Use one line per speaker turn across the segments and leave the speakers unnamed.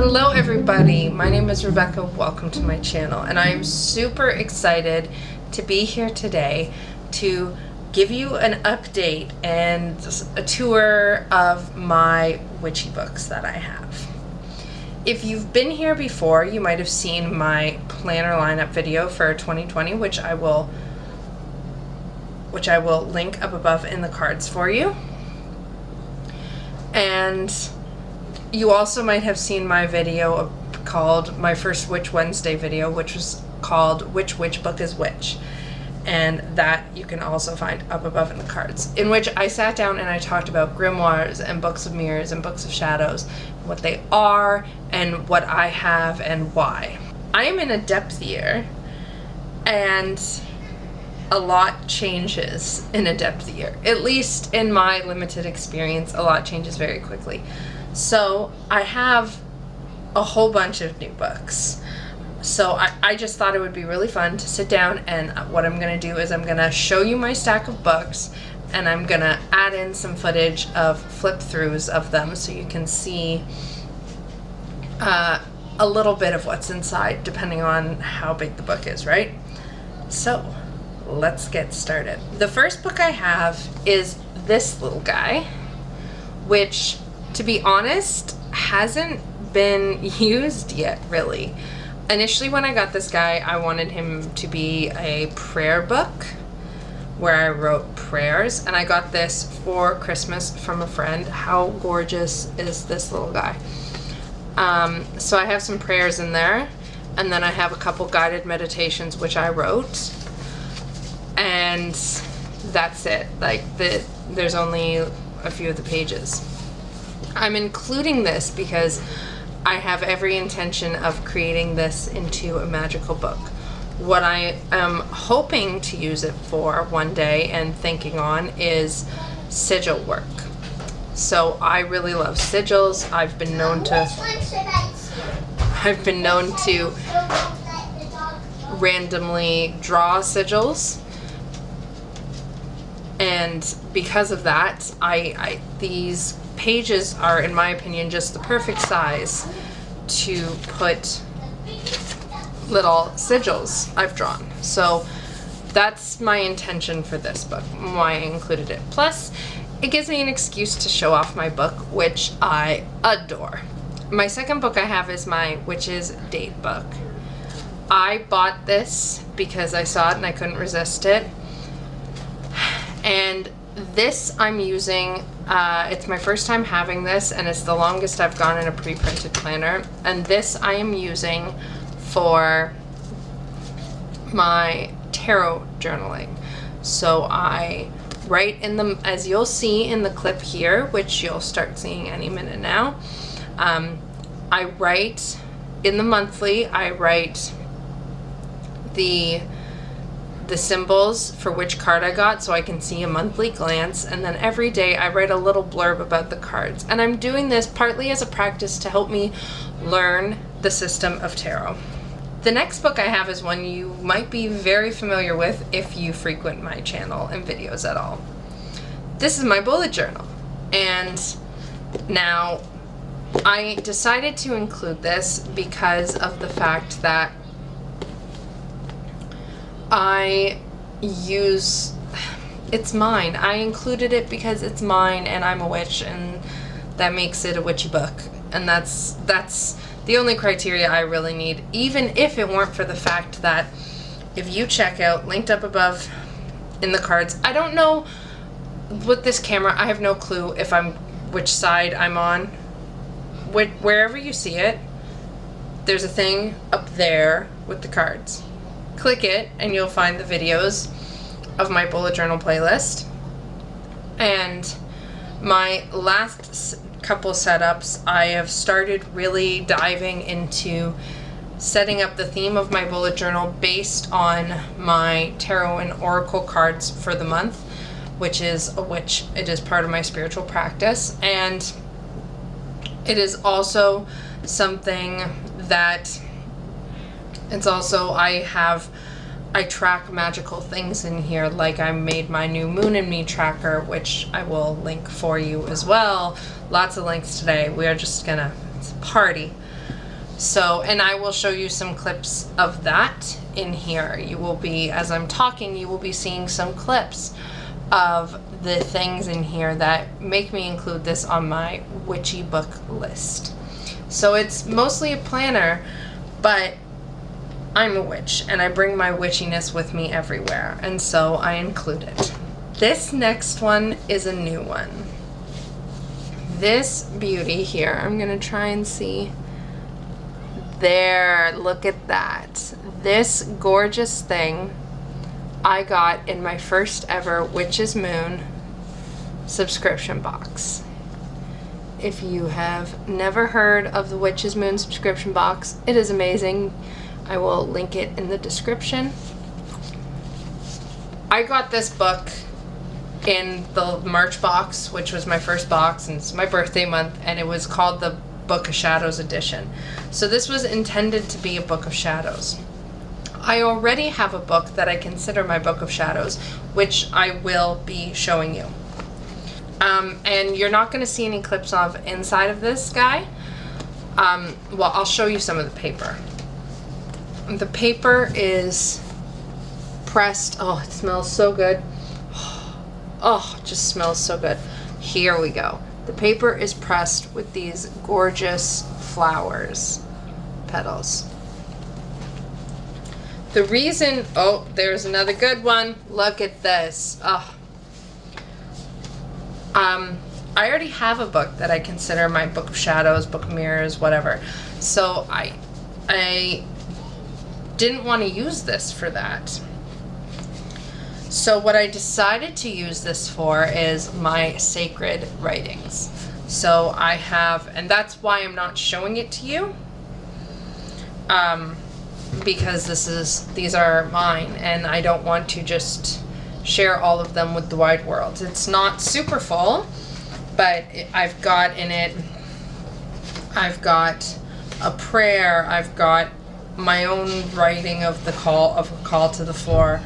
Hello everybody, my name is Rebecca, welcome to my channel, and I am super excited to be here today to give you an update and a tour of my witchy books that I have. If you've been here before, you might have seen my planner lineup video for 2020, which I will link up above in the cards for you. And you also might have seen my video called my first Witch Wednesday video, which was called Which Witch Book is Which, and that you can also find up above in the cards, in which I sat down and I talked about grimoires and books of mirrors and books of shadows, what they are and what I have and why. I am in a depth year, and a lot changes in a depth year. At least in my limited experience, a lot changes very quickly. So I have a whole bunch of new books. So I just thought it would be really fun to sit down, and what I'm going to do is I'm going to show you my stack of books, and I'm going to add in some footage of flip throughs of them so you can see a little bit of what's inside depending on how big the book is, right? So let's get started. The first book I have is this little guy, which, to be honest, hasn't been used yet, really. Initially, when I got this guy, I wanted him to be a prayer book where I wrote prayers, and I got this for Christmas from a friend. How gorgeous is this little guy? So I have some prayers in there, and then I have a couple guided meditations which I wrote, and that's it. Like, there's only a few of the pages. I'm including this because I have every intention of creating this into a magical book. What I am hoping to use it for one day and thinking on is sigil work. So I really love sigils. I've been known to randomly draw sigils. And because of that, these pages are, in my opinion, just the perfect size to put little sigils I've drawn. So that's my intention for this book, why I included it. Plus, it gives me an excuse to show off my book, which I adore. My second book I have is my Witch's Date book. I bought this because I saw it and I couldn't resist it. And this I'm using, it's my first time having this, and it's the longest I've gone in a pre-printed planner. And this I am using for my tarot journaling. So I write in the, as you'll see in the clip here, which you'll start seeing any minute now, I write in the monthly, I write the symbols for which card I got so I can see a monthly glance, and then every day I write a little blurb about the cards. And I'm doing this partly as a practice to help me learn the system of tarot. The next book I have is one you might be very familiar with if you frequent my channel and videos at all. This is my bullet journal, and now I decided to include this because of the fact that it's mine. I included it because it's mine and I'm a witch, and that makes it a witchy book. And that's the only criteria I really need, even if it weren't for the fact that if you check out, linked up above in the cards, I don't know with this camera, I have no clue which side I'm on. Wherever you see it, there's a thing up there with the cards. Click it and you'll find the videos of my bullet journal playlist. And my last couple setups, I have started really diving into setting up the theme of my bullet journal based on my tarot and oracle cards for the month, which is part of my spiritual practice. And it is also something that I track magical things in here, like I made my new Moon in Me tracker, which I will link for you as well. Lots of links today. We are just gonna party. So, and I will show you some clips of that in here. You will be, as I'm talking, you will be seeing some clips of the things in here that make me include this on my witchy book list. So it's mostly a planner, but I'm a witch and I bring my witchiness with me everywhere, and so I include it. This next one is a new one. This beauty here, I'm gonna try and see. There, look at that. This gorgeous thing I got in my first ever Witch's Moon subscription box. If you have never heard of the Witch's Moon subscription box, it is amazing. I will link it in the description. I got this book in the March box, which was my first box, and it's my birthday month, and it was called the Book of Shadows edition. So this was intended to be a Book of Shadows. I already have a book that I consider my Book of Shadows, which I will be showing you. And you're not going to see any clips of inside of this guy. Well, I'll show you some of the paper. The paper is pressed. Oh, it smells so good. Oh, it just smells so good. Here we go. The paper is pressed with these gorgeous flowers, petals. The reason, oh, there's another good one. Look at this. Oh. I already have a book that I consider my Book of Shadows, Book of Mirrors, whatever. So I didn't want to use this for that. So what I decided to use this for is my sacred writings. So I have, and that's why I'm not showing it to you, because these are mine, and I don't want to just share all of them with the wide world. It's not super full, but I've got in it, I've got a prayer, I've got my own writing of the call to the floor,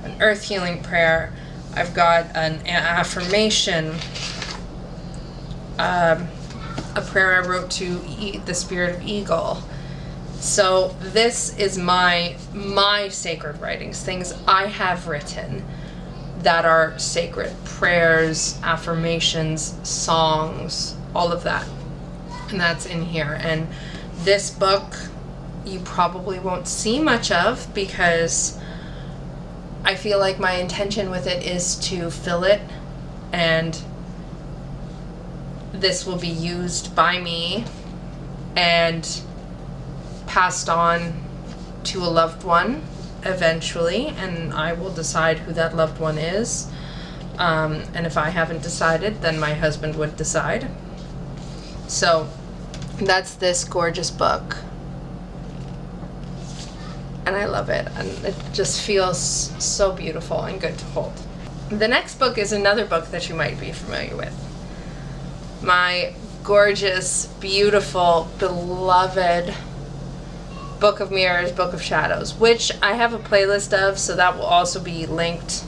an earth healing prayer, I've got an affirmation, a prayer I wrote to the spirit of eagle. So this is my sacred writings, things I have written that are sacred, prayers, affirmations, songs, all of that. And that's in here. And this book you probably won't see much of, because I feel like my intention with it is to fill it, and this will be used by me and passed on to a loved one eventually, and I will decide who that loved one is. And if I haven't decided, then my husband would decide. So that's this gorgeous book. And I love it, and it just feels so beautiful and good to hold. The next book is another book that you might be familiar with. My gorgeous, beautiful, beloved Book of Mirrors, Book of Shadows, which I have a playlist of, so that will also be linked.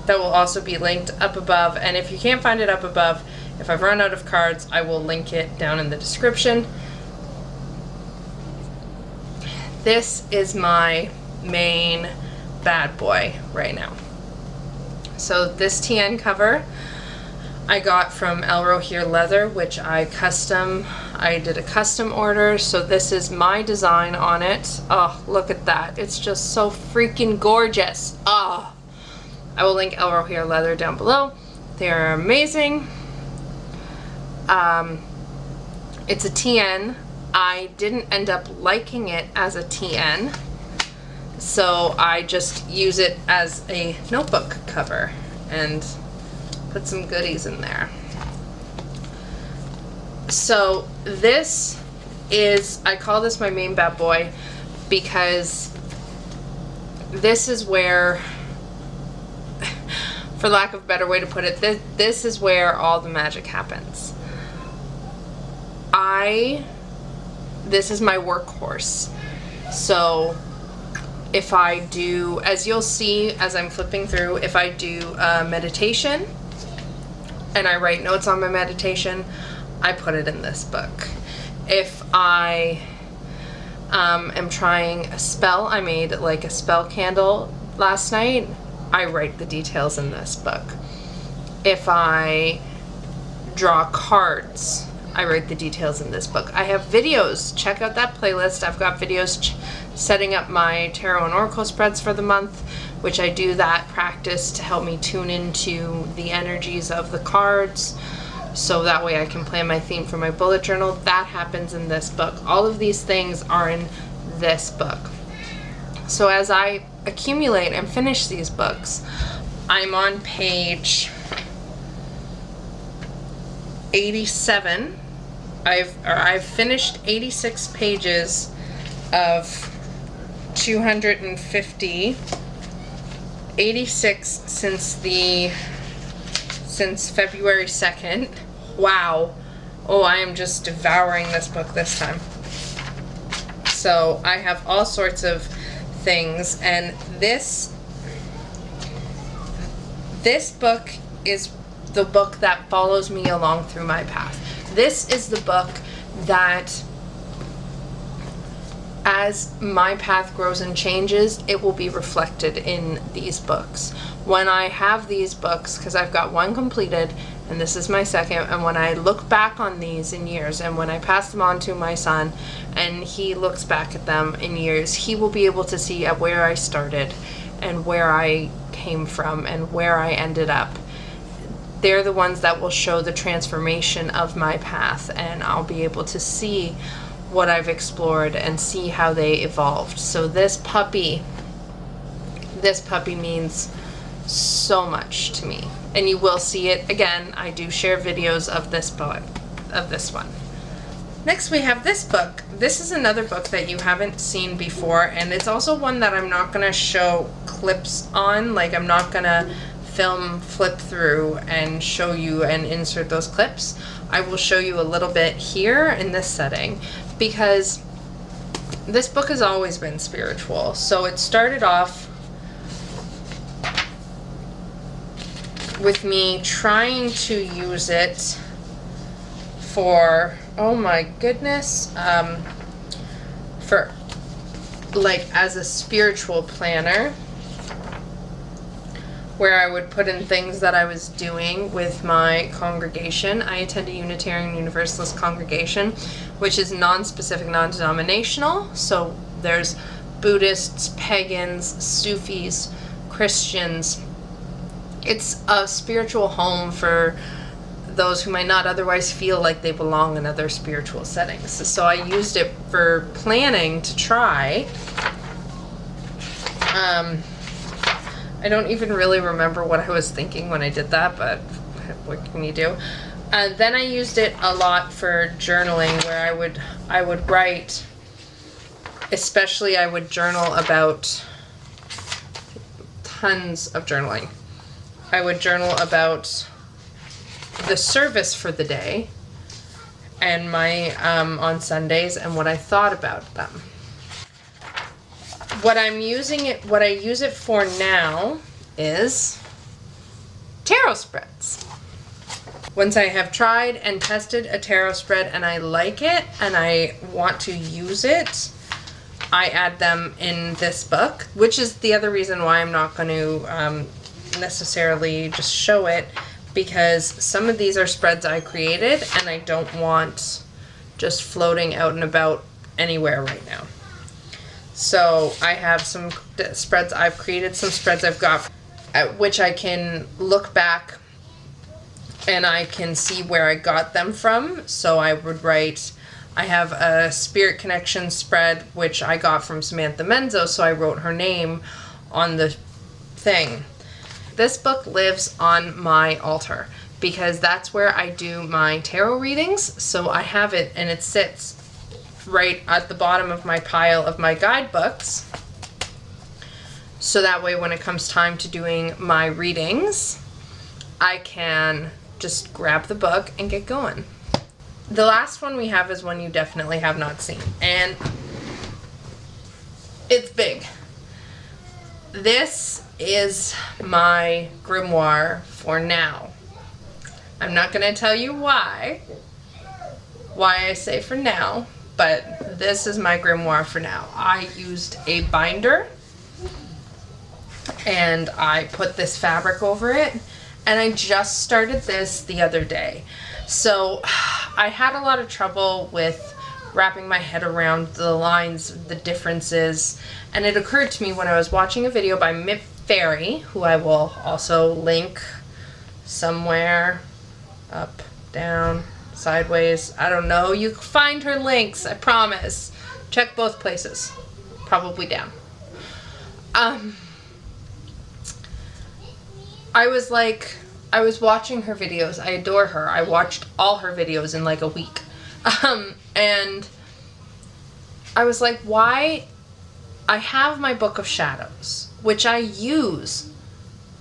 That will also be linked up above, and if you can't find it up above, if I've run out of cards, I will link it down in the description. This is my main bad boy right now. So this TN cover I got from El Rohier Leather, which I did a custom order. So this is my design on it. Oh, look at that. It's just so freaking gorgeous. Oh, I will link El Rohier Leather down below. They are amazing. It's a TN. I didn't end up liking it as a TN, so I just use it as a notebook cover and put some goodies in there. So this is, I call this my main bad boy, because this is where, for lack of a better way to put it, this is where all the magic happens. This is my workhorse. So if I do, as you'll see as I'm flipping through, if I do meditation and I write notes on my meditation, I put it in this book. If I am trying a spell, I made like a spell candle last night, I write the details in this book. If I draw cards, I write the details in this book. I have videos. Check out that playlist. I've got videos setting up my tarot and oracle spreads for the month, which I do that practice to help me tune into the energies of the cards, so that way I can plan my theme for my bullet journal. That happens in this book. All of these things are in this book. So as I accumulate and finish these books, I'm on page 87. I've finished 86 pages of 250. 86 since February 2nd. Wow. Oh, I am just devouring this book this time. So I have all sorts of things, and this book is the book that follows me along through my path. This is the book that, as my path grows and changes, it will be reflected in these books. When I have these books, because I've got one completed and this is my second, and when I look back on these in years, and when I pass them on to my son and he looks back at them in years, he will be able to see at where I started and where I came from and where I ended up. They're the ones that will show the transformation of my path, and I'll be able to see what I've explored and see how they evolved. So this puppy means so much to me, and you will see it again. I do share videos of this book, of this one. Next we have this book. This is another book that you haven't seen before, and it's also one that I'm not gonna show clips on. Like, I'm not gonna film flip through and show you and insert those clips. I will show you a little bit here in this setting, because this book has always been spiritual. So it started off with me trying to use it for, oh my goodness, for like as a spiritual planner, where I would put in things that I was doing with my congregation. I attend a Unitarian Universalist congregation, which is non-specific, non-denominational. So there's Buddhists, pagans, Sufis, Christians. It's a spiritual home for those who might not otherwise feel like they belong in other spiritual settings. So I used it for planning to try. I don't even really remember what I was thinking when I did that, but what can you do? Then I used it a lot for journaling, where I would write, especially I would journal about tons of journaling. I would journal about the service for the day and my on Sundays and what I thought about them. What I use it for now is tarot spreads. Once I have tried and tested a tarot spread and I like it and I want to use it, I add them in this book, which is the other reason why I'm not going to necessarily just show it, because some of these are spreads I created and I don't want just floating out and about anywhere right now. So I have some spreads I've created, some spreads I've got, at which I can look back and I can see where I got them from. So I would write, I have a Spirit Connection spread, which I got from Samantha Menzo, so I wrote her name on the thing. This book lives on my altar because that's where I do my tarot readings. So I have it, and it sits right at the bottom of my pile of my guidebooks. So that way when it comes time to doing my readings, I can just grab the book and get going. The last one we have is one you definitely have not seen, and it's big. This is my grimoire for now. I'm not going to tell you why, why I say for now, but this is my grimoire for now. I used a binder and I put this fabric over it, and I just started this the other day. So I had a lot of trouble with wrapping my head around the lines, the differences, and it occurred to me when I was watching a video by Mip Fairy, who I will also link somewhere, up, down, sideways, I don't know. You can find her links, I promise. Check both places. Probably down. I was watching her videos. I adore her. I watched all her videos in like a week. And I was like, why? I have my Book of Shadows, which I use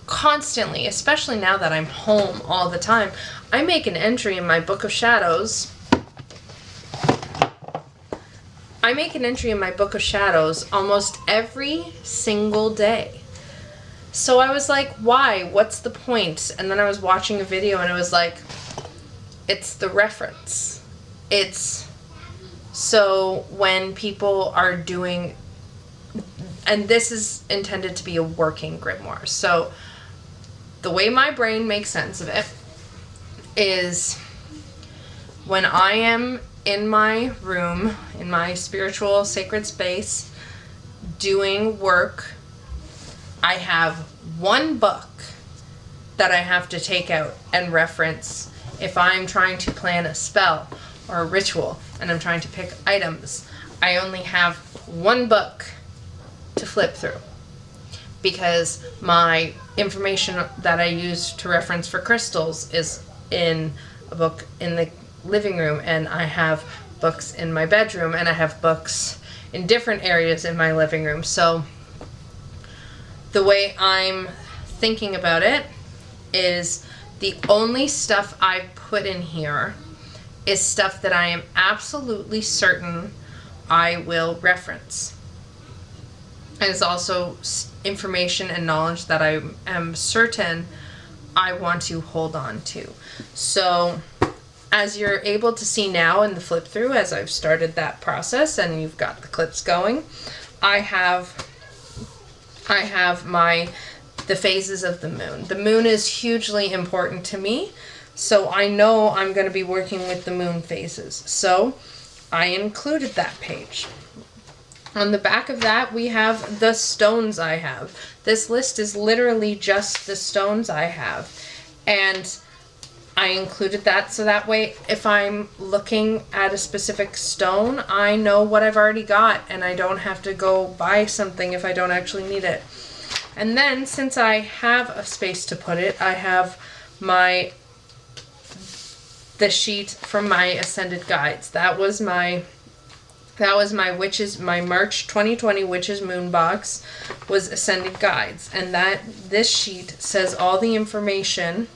constantly, especially now that I'm home all the time. I make an entry in my Book of Shadows. I make an entry in my Book of Shadows almost every single day. So I was like, why? What's the point? And then I was watching a video and it was like, it's the reference. It's so when people are doing, and this is intended to be a working grimoire. So the way my brain makes sense of it is when I am in my room, in my spiritual sacred space, doing work, I have one book that I have to take out and reference if I'm trying to plan a spell or a ritual and I'm trying to pick items. I only have one book to flip through because my information that I use to reference for crystals is in a book in the living room, and I have books in my bedroom, and I have books in different areas in my living room. So the way I'm thinking about it is the only stuff I put in here is stuff that I am absolutely certain I will reference. And it's also information and knowledge that I am certain I want to hold on to. So as you're able to see now in the flip through, as I've started that process and you've got the clips going, I have the phases of the moon. The moon is hugely important to me, so I know I'm going to be working with the moon phases. So I included that page. On the back of that, we have the stones I have. This list is literally just the stones I have. And I included that so that way if I'm looking at a specific stone, I know what I've already got and I don't have to go buy something if I don't actually need it. And then since I have a space to put it, I have the sheet from my Ascended Guides. That was my March 2020 Witches Moon box was Ascended Guides, and this sheet says all the information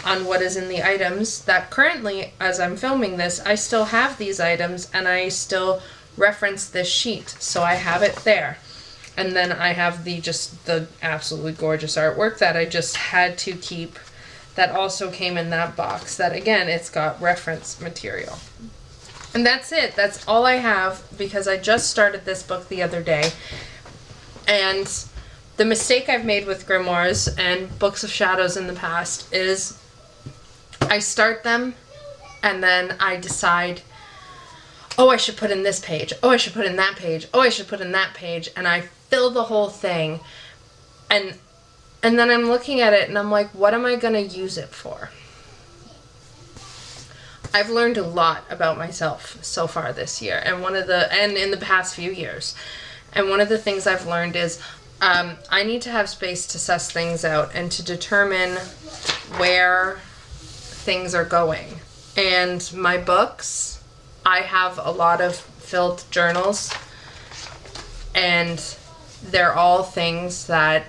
on what is in the items that currently, as I'm filming this, I still have these items and I still reference this sheet, so I have it there. And then I have the absolutely gorgeous artwork that I just had to keep, that also came in that box, that again, it's got reference material. And that's it. That's all I have because I just started this book the other day. And the mistake I've made with grimoires and Books of Shadows in the past is I start them and then I decide, oh, I should put in this page. Oh, I should put in that page. Oh, I should put in that page. And I fill the whole thing. And then I'm looking at it and I'm like, what am I going to use it for? I've learned a lot about myself so far this year, and in the past few years. And one of the things I've learned is I need to have space to suss things out and to determine where things are going. And my books, I have a lot of filled journals, and they're all things that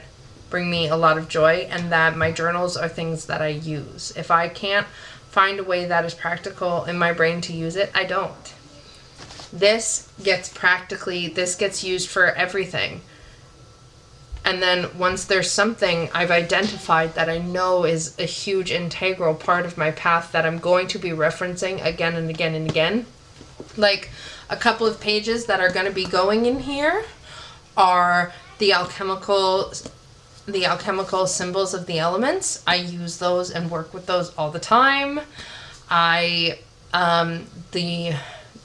bring me a lot of joy, and that my journals are things that I use. If I can't find a way that is practical in my brain to use it, I don't. This gets used for everything. And then once there's something I've identified that I know is a huge integral part of my path that I'm going to be referencing again and again and again, like a couple of pages that are going to be going in here are the alchemical symbols of the elements. I use those and work with those all the time. The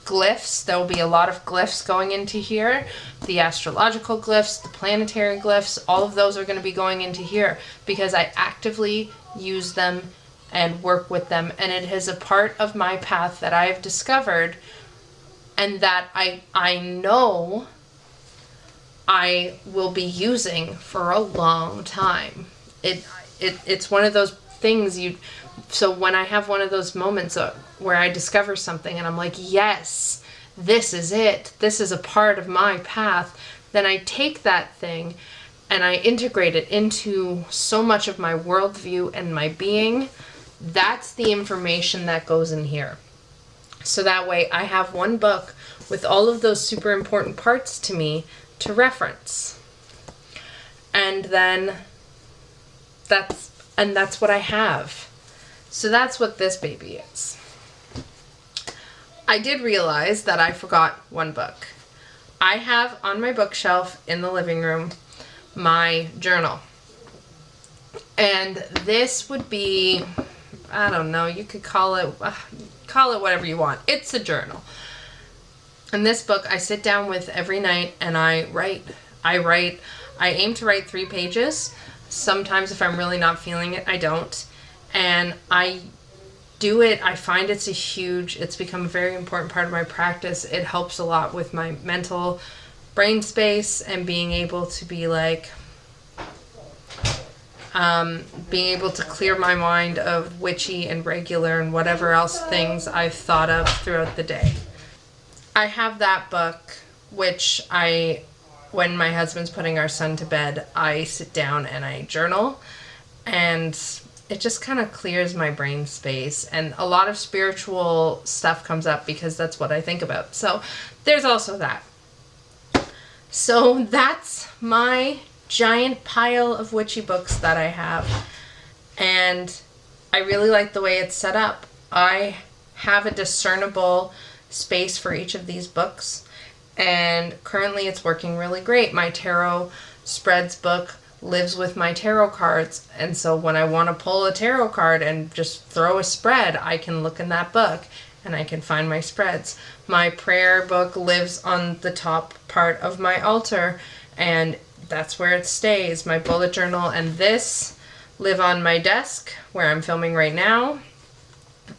glyphs, there will be a lot of glyphs going into here. The astrological glyphs, the planetary glyphs, all of those are going to be going into here because I actively use them and work with them, and it is a part of my path that I have discovered and that I know I will be using for a long time. It's one of those things so when I have one of those moments where I discover something and I'm like, yes, this is it, this is a part of my path, then I take that thing and I integrate it into so much of my worldview and my being. That's the information that goes in here. So that way I have one book with all of those super important parts to me to reference. And then that's what I have. So that's what this baby is. I did realize that I forgot one book. I have on my bookshelf in the living room my journal. And this would be, I don't know, you could call it whatever you want. It's a journal. And this book I sit down with every night and I write. I aim to write 3 pages. Sometimes if I'm really not feeling it, I don't. And I do it. I find it's become a very important part of my practice. It helps a lot with my mental brain space and being able to be like, being able to clear my mind of witchy and regular and whatever else things I've thought of throughout the day. I have that book, which when my husband's putting our son to bed, I sit down and I journal, and it just kind of clears my brain space, and a lot of spiritual stuff comes up because that's what I think about. So there's also that. So that's my giant pile of witchy books that I have, and I really like the way it's set up. I have a discernible space for each of these books, and currently it's working really great. My tarot spreads book lives with my tarot cards, and so when I want to pull a tarot card and just throw a spread, I can look in that book and I can find my spreads. My prayer book lives on the top part of my altar, and that's where it stays. My bullet journal and this live on my desk where I'm filming right now,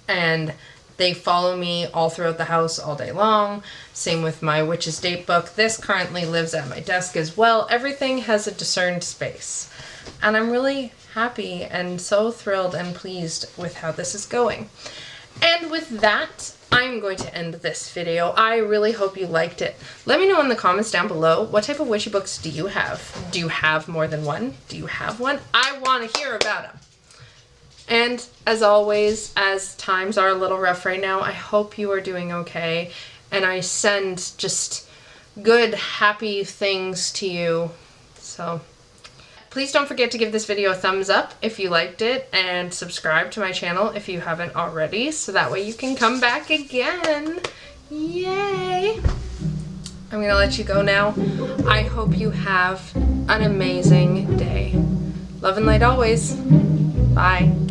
and they follow me all throughout the house all day long. Same with my Witch's Date book. This currently lives at my desk as well. Everything has a discerned space. And I'm really happy and so thrilled and pleased with how this is going. And with that, I'm going to end this video. I really hope you liked it. Let me know in the comments down below, what type of witchy books do you have? Do you have more than one? Do you have one? I want to hear about them. And as always, as times are a little rough right now, I hope you are doing okay. And I send just good, happy things to you. So please don't forget to give this video a thumbs up if you liked it, and subscribe to my channel if you haven't already, so that way you can come back again. Yay! I'm gonna let you go now. I hope you have an amazing day. Love and light always. Bye.